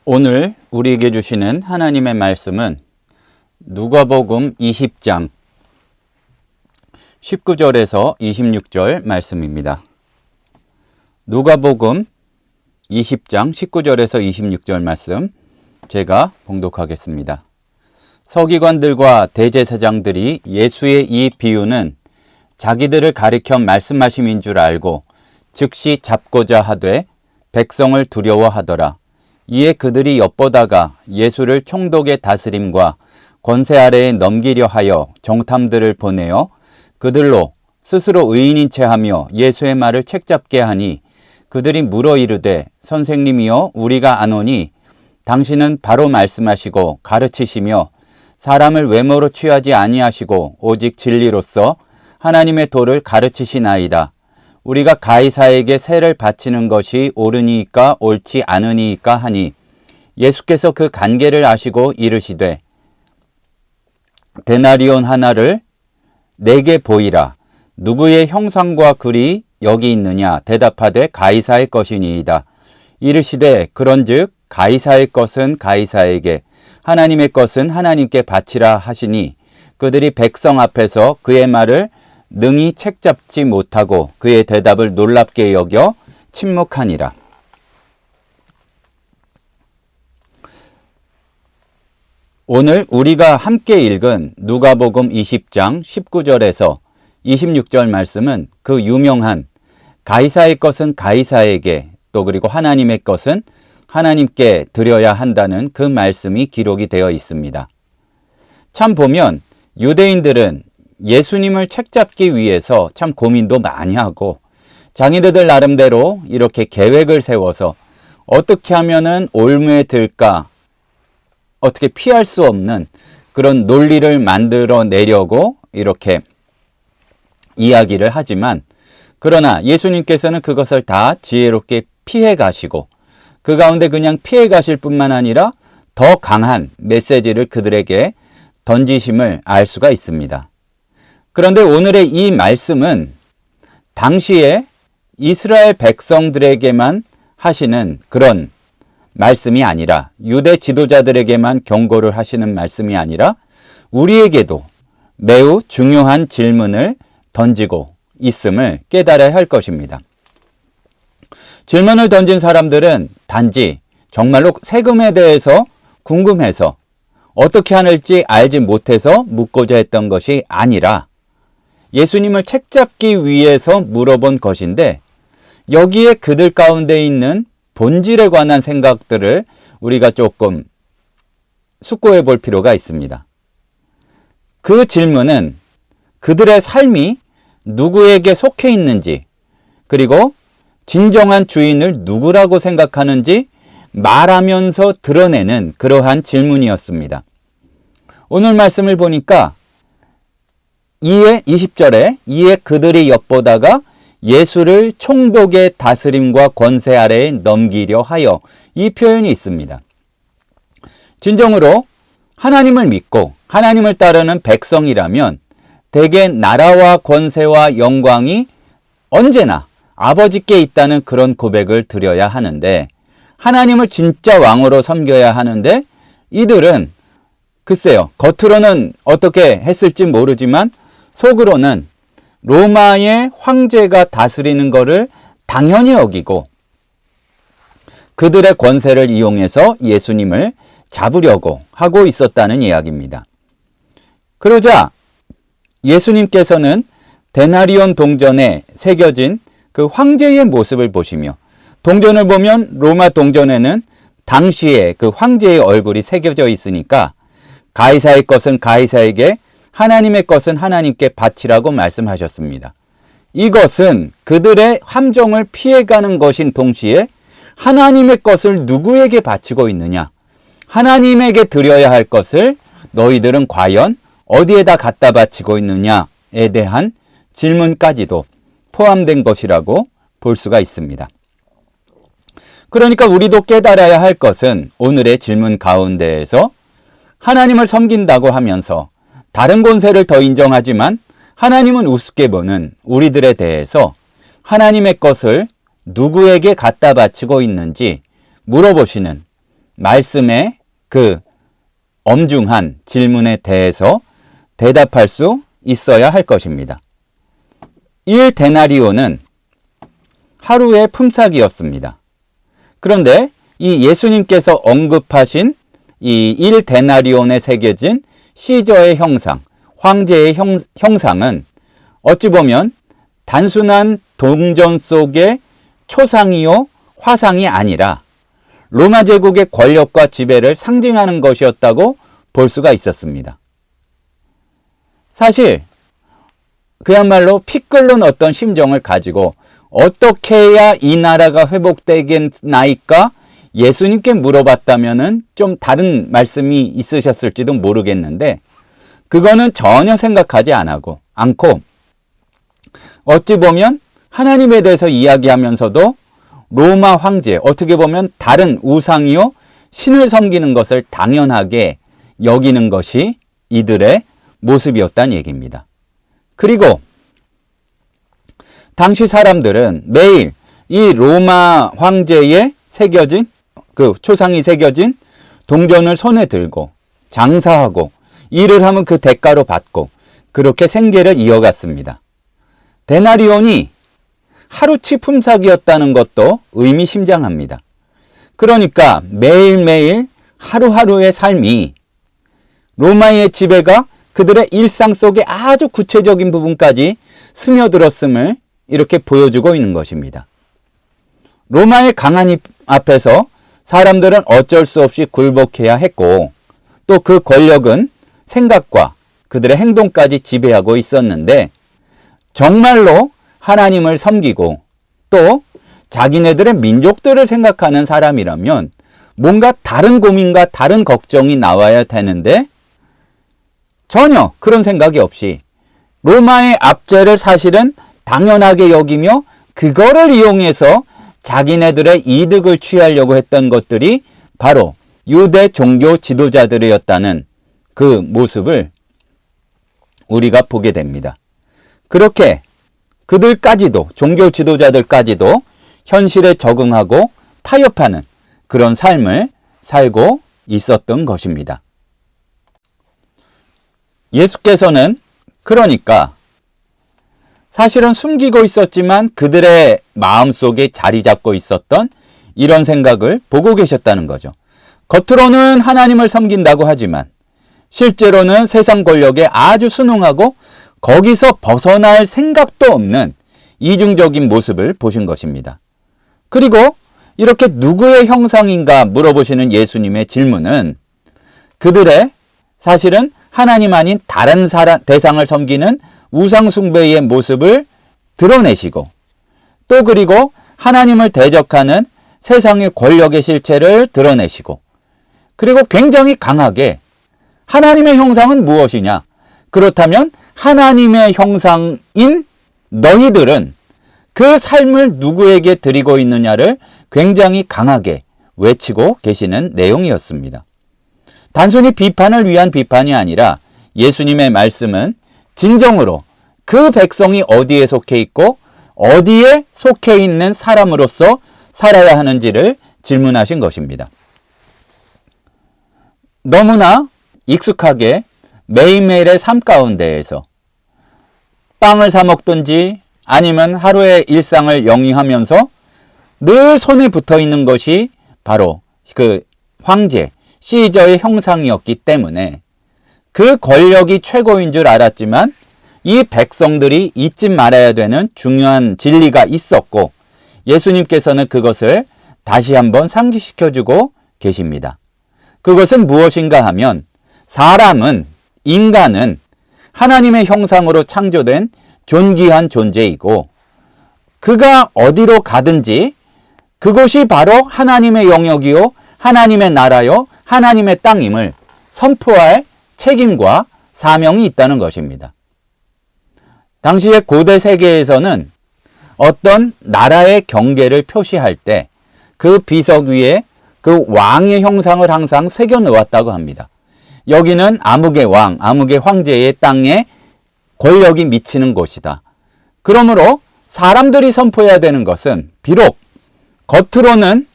오늘 우리에게 주시는 하나님의 말씀은 누가복음 20장 19절에서 26절 말씀입니다. 누가복음 20장 19절에서 26절 말씀 제가 봉독하겠습니다. 서기관들과 대제사장들이 예수의 이 비유는 자기들을 가리켜 말씀하심인 줄 알고 즉시 잡고자 하되 백성을 두려워하더라. 이에 그들이 엿보다가 예수를 총독의 다스림과 권세 아래에 넘기려 하여 정탐들을 보내어 그들로 스스로 의인인 체하며 예수의 말을 책잡게 하니 그들이 물어 이르되 선생님이여 우리가 아노니 당신은 바로 말씀하시고 가르치시며 사람을 외모로 취하지 아니하시고 오직 진리로서 하나님의 도를 가르치시나이다. 우리가 가이사에게 세를 바치는 것이 옳으니이까 옳지 않으니이까 하니 예수께서 그 간계를 아시고 이르시되 데나리온 하나를 내게 보이라. 누구의 형상과 글이 여기 있느냐? 대답하되 가이사의 것이니이다. 이르시되 그런즉 가이사의 것은 가이사에게 하나님의 것은 하나님께 바치라 하시니 그들이 백성 앞에서 그의 말을 능히 책잡지 못하고 그의 대답을 놀랍게 여겨 침묵하니라. 오늘 우리가 함께 읽은 누가복음 20장 19절에서 26절 말씀은 그 유명한 가이사의 것은 가이사에게 또 그리고 하나님의 것은 하나님께 드려야 한다는 그 말씀이 기록이 되어 있습니다. 참 보면 유대인들은 예수님을 책잡기 위해서 참 고민도 많이 하고 자기네들 나름대로 이렇게 계획을 세워서 어떻게 하면은 올무에 들까 어떻게 피할 수 없는 그런 논리를 만들어 내려고 이렇게 이야기를 하지만 그러나 예수님께서는 그것을 다 지혜롭게 피해 가시고 그 가운데 그냥 피해 가실 뿐만 아니라 더 강한 메시지를 그들에게 던지심을 알 수가 있습니다. 그런데 오늘의 이 말씀은 당시에 이스라엘 백성들에게만 하시는 그런 말씀이 아니라 유대 지도자들에게만 경고를 하시는 말씀이 아니라 우리에게도 매우 중요한 질문을 던지고 있음을 깨달아야 할 것입니다. 질문을 던진 사람들은 단지 정말로 세금에 대해서 궁금해서 어떻게 하는지 알지 못해서 묻고자 했던 것이 아니라 예수님을 책잡기 위해서 물어본 것인데 여기에 그들 가운데 있는 본질에 관한 생각들을 우리가 조금 숙고해 볼 필요가 있습니다. 그 질문은 그들의 삶이 누구에게 속해 있는지 그리고 진정한 주인을 누구라고 생각하는지 말하면서 드러내는 그러한 질문이었습니다. 오늘 말씀을 보니까 이에 20절에 이에 그들이 엿보다가 예수를 총독의 다스림과 권세 아래에 넘기려 하여 이 표현이 있습니다. 진정으로 하나님을 믿고 하나님을 따르는 백성이라면 대개 나라와 권세와 영광이 언제나 아버지께 있다는 그런 고백을 드려야 하는데 하나님을 진짜 왕으로 섬겨야 하는데 이들은 글쎄요 겉으로는 어떻게 했을지 모르지만 속으로는 로마의 황제가 다스리는 것을 당연히 여기고 그들의 권세를 이용해서 예수님을 잡으려고 하고 있었다는 이야기입니다. 그러자 예수님께서는 데나리온 동전에 새겨진 그 황제의 모습을 보시며 동전을 보면 로마 동전에는 당시에 그 황제의 얼굴이 새겨져 있으니까 가이사의 것은 가이사에게 하나님의 것은 하나님께 바치라고 말씀하셨습니다. 이것은 그들의 함정을 피해가는 것인 동시에 하나님의 것을 누구에게 바치고 있느냐? 하나님에게 드려야 할 것을 너희들은 과연 어디에다 갖다 바치고 있느냐에 대한 질문까지도 포함된 것이라고 볼 수가 있습니다. 그러니까 우리도 깨달아야 할 것은 오늘의 질문 가운데에서 하나님을 섬긴다고 하면서 다른 권세를 더 인정하지만 하나님은 우습게 보는 우리들에 대해서 하나님의 것을 누구에게 갖다 바치고 있는지 물어보시는 말씀의 그 엄중한 질문에 대해서 대답할 수 있어야 할 것입니다. 1데나리온은 하루의 품삯이었습니다. 그런데 이 예수님께서 언급하신 이 1데나리온에 새겨진 시저의 형상, 황제의 형상은 어찌 보면 단순한 동전 속의 초상이요 화상이 아니라 로마 제국의 권력과 지배를 상징하는 것이었다고 볼 수가 있었습니다. 사실 그야말로 피 끓는 어떤 심정을 가지고 어떻게 해야 이 나라가 회복되겠나이까 예수님께 물어봤다면은 좀 다른 말씀이 있으셨을지도 모르겠는데 그거는 전혀 생각하지 않고 어찌 보면 하나님에 대해서 이야기하면서도 로마 황제, 어떻게 보면 다른 우상이요 신을 섬기는 것을 당연하게 여기는 것이 이들의 모습이었다는 얘기입니다. 그리고 당시 사람들은 매일 이 로마 황제에 새겨진 그 초상이 새겨진 동전을 손에 들고 장사하고 일을 하면 그 대가로 받고 그렇게 생계를 이어갔습니다. 데나리온이 하루치 품삯이었다는 것도 의미심장합니다. 그러니까 매일매일 하루하루의 삶이 로마의 지배가 그들의 일상 속에 아주 구체적인 부분까지 스며들었음을 이렇게 보여주고 있는 것입니다. 로마의 강한 힘 앞에서 사람들은 어쩔 수 없이 굴복해야 했고 또 그 권력은 생각과 그들의 행동까지 지배하고 있었는데 정말로 하나님을 섬기고 또 자기네들의 민족들을 생각하는 사람이라면 뭔가 다른 고민과 다른 걱정이 나와야 되는데 전혀 그런 생각이 없이 로마의 압제를 사실은 당연하게 여기며 그거를 이용해서 자기네들의 이득을 취하려고 했던 것들이 바로 유대 종교 지도자들이었다는 그 모습을 우리가 보게 됩니다. 그렇게 그들까지도 종교 지도자들까지도 현실에 적응하고 타협하는 그런 삶을 살고 있었던 것입니다. 예수께서는 그러니까 사실은 숨기고 있었지만 그들의 마음속에 자리 잡고 있었던 이런 생각을 보고 계셨다는 거죠. 겉으로는 하나님을 섬긴다고 하지만 실제로는 세상 권력에 아주 순응하고 거기서 벗어날 생각도 없는 이중적인 모습을 보신 것입니다. 그리고 이렇게 누구의 형상인가 물어보시는 예수님의 질문은 그들의 사실은 하나님 아닌 다른 대상을 섬기는 우상숭배의 모습을 드러내시고 또 그리고 하나님을 대적하는 세상의 권력의 실체를 드러내시고 그리고 굉장히 강하게 하나님의 형상은 무엇이냐? 그렇다면 하나님의 형상인 너희들은 그 삶을 누구에게 드리고 있느냐를 굉장히 강하게 외치고 계시는 내용이었습니다. 단순히 비판을 위한 비판이 아니라 예수님의 말씀은 진정으로 그 백성이 어디에 속해 있고 어디에 속해 있는 사람으로서 살아야 하는지를 질문하신 것입니다. 너무나 익숙하게 매일매일의 삶 가운데에서 빵을 사 먹든지 아니면 하루의 일상을 영위하면서 늘 손에 붙어 있는 것이 바로 그 황제, 시저의 형상이었기 때문에 그 권력이 최고인 줄 알았지만 이 백성들이 잊지 말아야 되는 중요한 진리가 있었고 예수님께서는 그것을 다시 한번 상기시켜주고 계십니다. 그것은 무엇인가 하면 인간은 하나님의 형상으로 창조된 존귀한 존재이고 그가 어디로 가든지 그것이 바로 하나님의 영역이요 하나님의 나라요 하나님의 땅임을 선포할 책임과 사명이 있다는 것입니다. 당시의 고대 세계에서는 어떤 나라의 경계를 표시할 때 그 비석 위에 그 왕의 형상을 항상 새겨 놓았다고 합니다. 여기는 암흑의 왕, 암흑의 황제의 땅에 권력이 미치는 곳이다. 그러므로 사람들이 선포해야 되는 것은 비록 겉으로는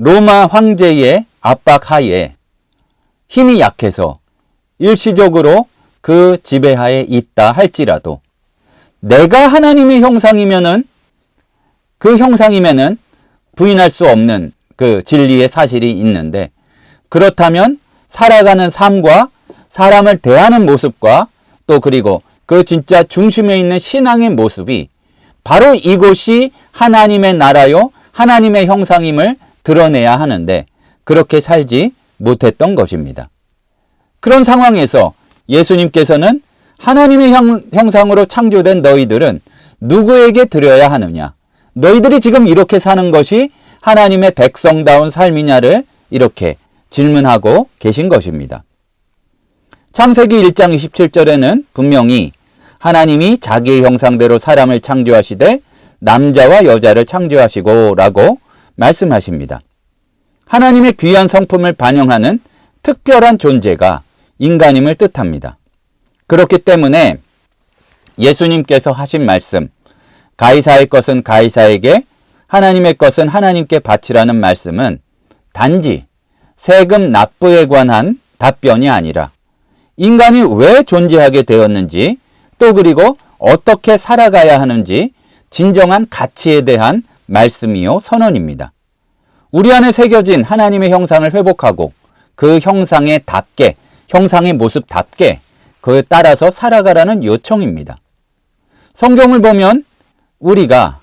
로마 황제의 압박하에 힘이 약해서 일시적으로 그 지배하에 있다 할지라도 내가 하나님의 형상이면은 그 형상이면은 부인할 수 없는 그 진리의 사실이 있는데, 그렇다면 살아가는 삶과 사람을 대하는 모습과 또 그리고 그 진짜 중심에 있는 신앙의 모습이 바로 이곳이 하나님의 나라요 하나님의 형상임을 드러내야 하는데 그렇게 살지 못했던 것입니다. 그런 상황에서 예수님께서는 하나님의 형상으로 창조된 너희들은 누구에게 드려야 하느냐? 너희들이 지금 이렇게 사는 것이 하나님의 백성다운 삶이냐를 이렇게 질문하고 계신 것입니다. 창세기 1장 27절에는 분명히 하나님이 자기의 형상대로 사람을 창조하시되 남자와 여자를 창조하시고 라고 말씀하십니다. 하나님의 귀한 성품을 반영하는 특별한 존재가 인간임을 뜻합니다. 그렇기 때문에 예수님께서 하신 말씀, 가이사의 것은 가이사에게, 하나님의 것은 하나님께 바치라는 말씀은 단지 세금 납부에 관한 답변이 아니라 인간이 왜 존재하게 되었는지 또 그리고 어떻게 살아가야 하는지 진정한 가치에 대한 말씀이요 선언입니다. 우리 안에 새겨진 하나님의 형상을 회복하고 그 형상에 답게, 형상의 모습답게 그에 따라서 살아가라는 요청입니다. 성경을 보면 우리가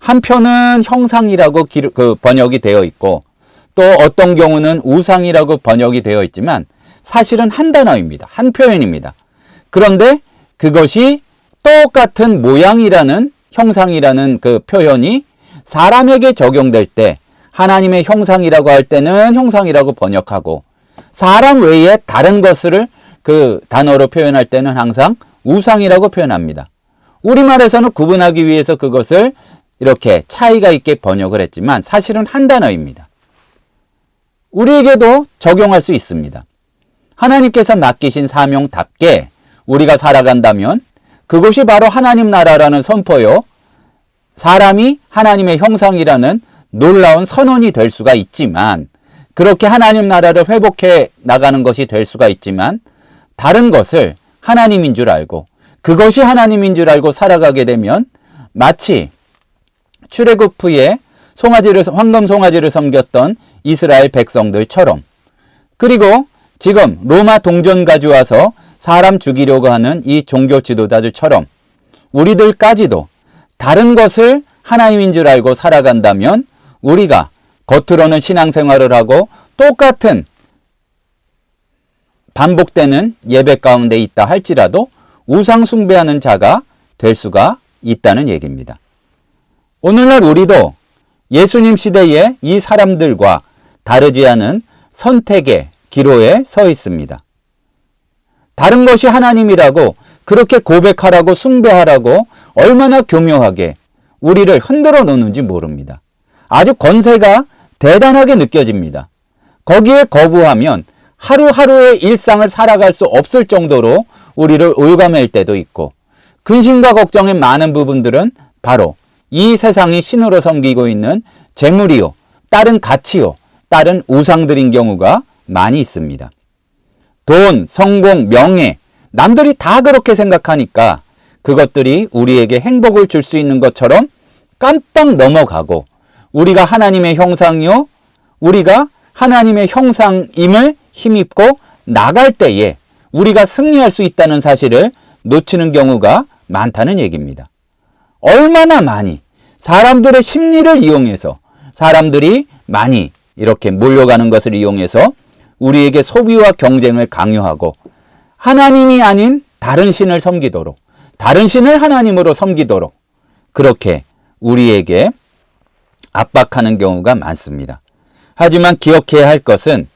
한편은 형상이라고 번역이 되어 있고 또 어떤 경우는 우상이라고 번역이 되어 있지만 사실은 한 단어입니다. 한 표현입니다. 그런데 그것이 똑같은 모양이라는 형상이라는 그 표현이 사람에게 적용될 때 하나님의 형상이라고 할 때는 형상이라고 번역하고 사람 외에 다른 것을 그 단어로 표현할 때는 항상 우상이라고 표현합니다. 우리말에서는 구분하기 위해서 그것을 이렇게 차이가 있게 번역을 했지만 사실은 한 단어입니다. 우리에게도 적용할 수 있습니다. 하나님께서 맡기신 사명답게 우리가 살아간다면 그것이 바로 하나님 나라라는 선포요. 사람이 하나님의 형상이라는 놀라운 선언이 될 수가 있지만 그렇게 하나님 나라를 회복해 나가는 것이 될 수가 있지만 다른 것을 하나님인 줄 알고 그것이 하나님인 줄 알고 살아가게 되면 마치 출애굽 후에 황금 송아지를 섬겼던 이스라엘 백성들처럼 그리고 지금 로마 동전 가져와서 사람 죽이려고 하는 이 종교 지도자들처럼 우리들까지도 다른 것을 하나님인 줄 알고 살아간다면 우리가 겉으로는 신앙생활을 하고 똑같은 반복되는 예배 가운데 있다 할지라도 우상 숭배하는 자가 될 수가 있다는 얘기입니다. 오늘날 우리도 예수님 시대의 이 사람들과 다르지 않은 선택의 기로에 서 있습니다. 다른 것이 하나님이라고 그렇게 고백하라고 숭배하라고 얼마나 교묘하게 우리를 흔들어 놓는지 모릅니다. 아주 권세가 대단하게 느껴집니다. 거기에 거부하면 하루하루의 일상을 살아갈 수 없을 정도로 우리를 올가맬 때도 있고 근심과 걱정의 많은 부분들은 바로 이 세상이 신으로 섬기고 있는 재물이요, 다른 가치요, 다른 우상들인 경우가 많이 있습니다. 돈, 성공, 명예, 남들이 다 그렇게 생각하니까 그것들이 우리에게 행복을 줄 수 있는 것처럼 깜빡 넘어가고 우리가 하나님의 형상이요, 우리가 하나님의 형상임을 힘입고 나갈 때에 우리가 승리할 수 있다는 사실을 놓치는 경우가 많다는 얘기입니다. 얼마나 많이 사람들의 심리를 이용해서 사람들이 많이 이렇게 몰려가는 것을 이용해서 우리에게 소비와 경쟁을 강요하고 하나님이 아닌 다른 신을 섬기도록 다른 신을 하나님으로 섬기도록 그렇게 우리에게 압박하는 경우가 많습니다. 하지만 기억해야 할 것은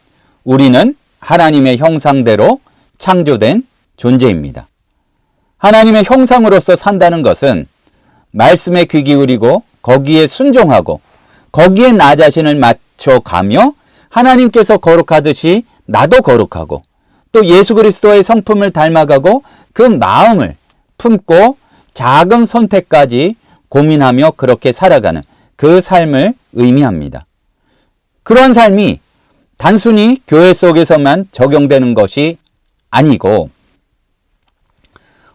우리는 하나님의 형상대로 창조된 존재입니다. 하나님의 형상으로서 산다는 것은 말씀에 귀 기울이고 거기에 순종하고 거기에 나 자신을 맞춰가며 하나님께서 거룩하듯이 나도 거룩하고 또 예수 그리스도의 성품을 닮아가고 그 마음을 품고 작은 선택까지 고민하며 그렇게 살아가는 그 삶을 의미합니다. 그런 삶이 단순히 교회 속에서만 적용되는 것이 아니고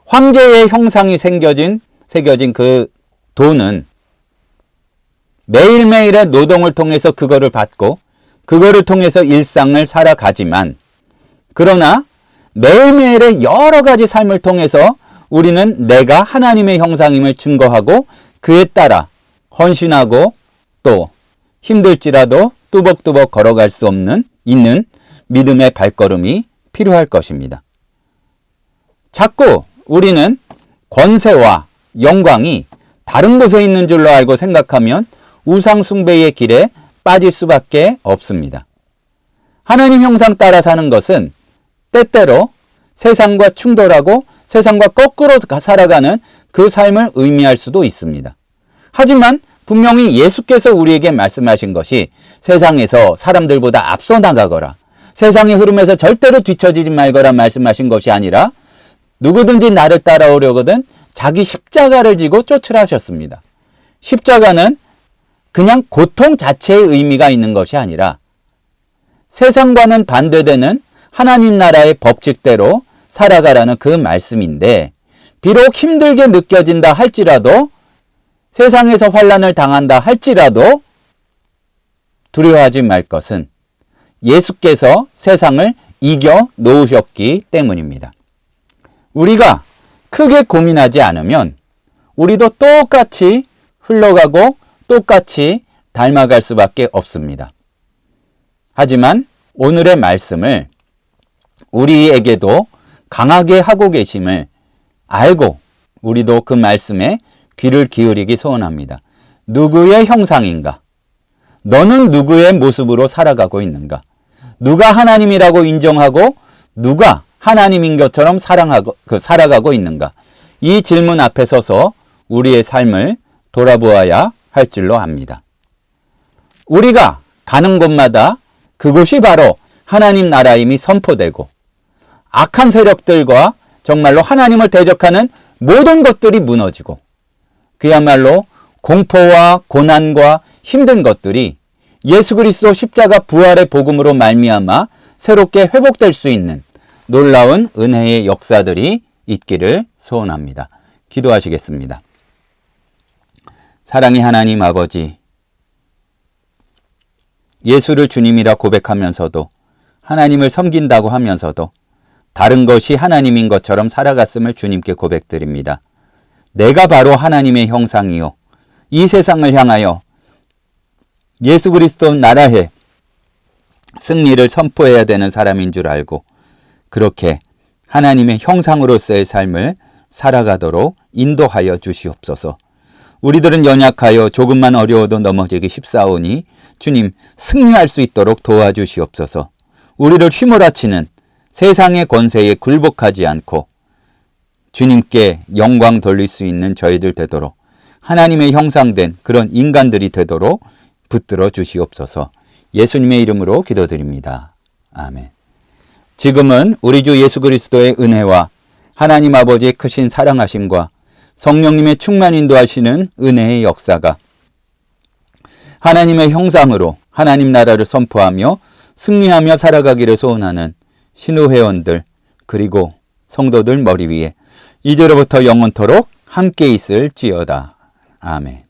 황제의 형상이 새겨진 그 돈은 매일매일의 노동을 통해서 그거를 받고 그거를 통해서 일상을 살아가지만 그러나 매일매일의 여러 가지 삶을 통해서 우리는 내가 하나님의 형상임을 증거하고 그에 따라 헌신하고 또 힘들지라도 뚜벅뚜벅 걸어갈 수 있는 믿음의 발걸음이 필요할 것입니다. 자꾸 우리는 권세와 영광이 다른 곳에 있는 줄로 알고 생각하면 우상 숭배의 길에 빠질 수밖에 없습니다. 하나님 형상 따라 사는 것은 때때로 세상과 충돌하고 세상과 거꾸로 살아가는 그 삶을 의미할 수도 있습니다. 하지만 분명히 예수께서 우리에게 말씀하신 것이 세상에서 사람들보다 앞서 나가거라, 세상의 흐름에서 절대로 뒤처지지 말거라 말씀하신 것이 아니라 누구든지 나를 따라오려거든 자기 십자가를 지고 쫓으라 하셨습니다. 십자가는 그냥 고통 자체의 의미가 있는 것이 아니라 세상과는 반대되는 하나님 나라의 법칙대로 살아가라는 그 말씀인데, 비록 힘들게 느껴진다 할지라도 세상에서 환난을 당한다 할지라도 두려워하지 말 것은 예수께서 세상을 이겨 놓으셨기 때문입니다. 우리가 크게 고민하지 않으면 우리도 똑같이 흘러가고 똑같이 닮아갈 수밖에 없습니다. 하지만 오늘의 말씀을 우리에게도 강하게 하고 계심을 알고 우리도 그 말씀에 귀를 기울이기 소원합니다. 누구의 형상인가? 너는 누구의 모습으로 살아가고 있는가? 누가 하나님이라고 인정하고 누가 하나님인 것처럼 살아가고 있는가? 이 질문 앞에 서서 우리의 삶을 돌아보아야 할 줄로 압니다. 우리가 가는 곳마다 그곳이 바로 하나님 나라임이 선포되고 악한 세력들과 정말로 하나님을 대적하는 모든 것들이 무너지고 그야말로 공포와 고난과 힘든 것들이 예수 그리스도 십자가 부활의 복음으로 말미암아 새롭게 회복될 수 있는 놀라운 은혜의 역사들이 있기를 소원합니다. 기도하시겠습니다. 사랑의 하나님 아버지, 예수를 주님이라 고백하면서도 하나님을 섬긴다고 하면서도 다른 것이 하나님인 것처럼 살아갔음을 주님께 고백드립니다. 내가 바로 하나님의 형상이요, 이 세상을 향하여 예수 그리스도 나라의 승리를 선포해야 되는 사람인 줄 알고 그렇게 하나님의 형상으로서의 삶을 살아가도록 인도하여 주시옵소서. 우리들은 연약하여 조금만 어려워도 넘어지기 쉽사오니 주님 승리할 수 있도록 도와주시옵소서. 우리를 휘몰아치는 세상의 권세에 굴복하지 않고 주님께 영광 돌릴 수 있는 저희들 되도록 하나님의 형상된 그런 인간들이 되도록 붙들어 주시옵소서. 예수님의 이름으로 기도드립니다. 아멘. 지금은 우리 주 예수 그리스도의 은혜와 하나님 아버지의 크신 사랑하심과 성령님의 충만 인도하시는 은혜의 역사가 하나님의 형상으로 하나님 나라를 선포하며 승리하며 살아가기를 소원하는 신우회원들 그리고 성도들 머리 위에 이제로부터 영원토록 함께 있을지어다. 아멘.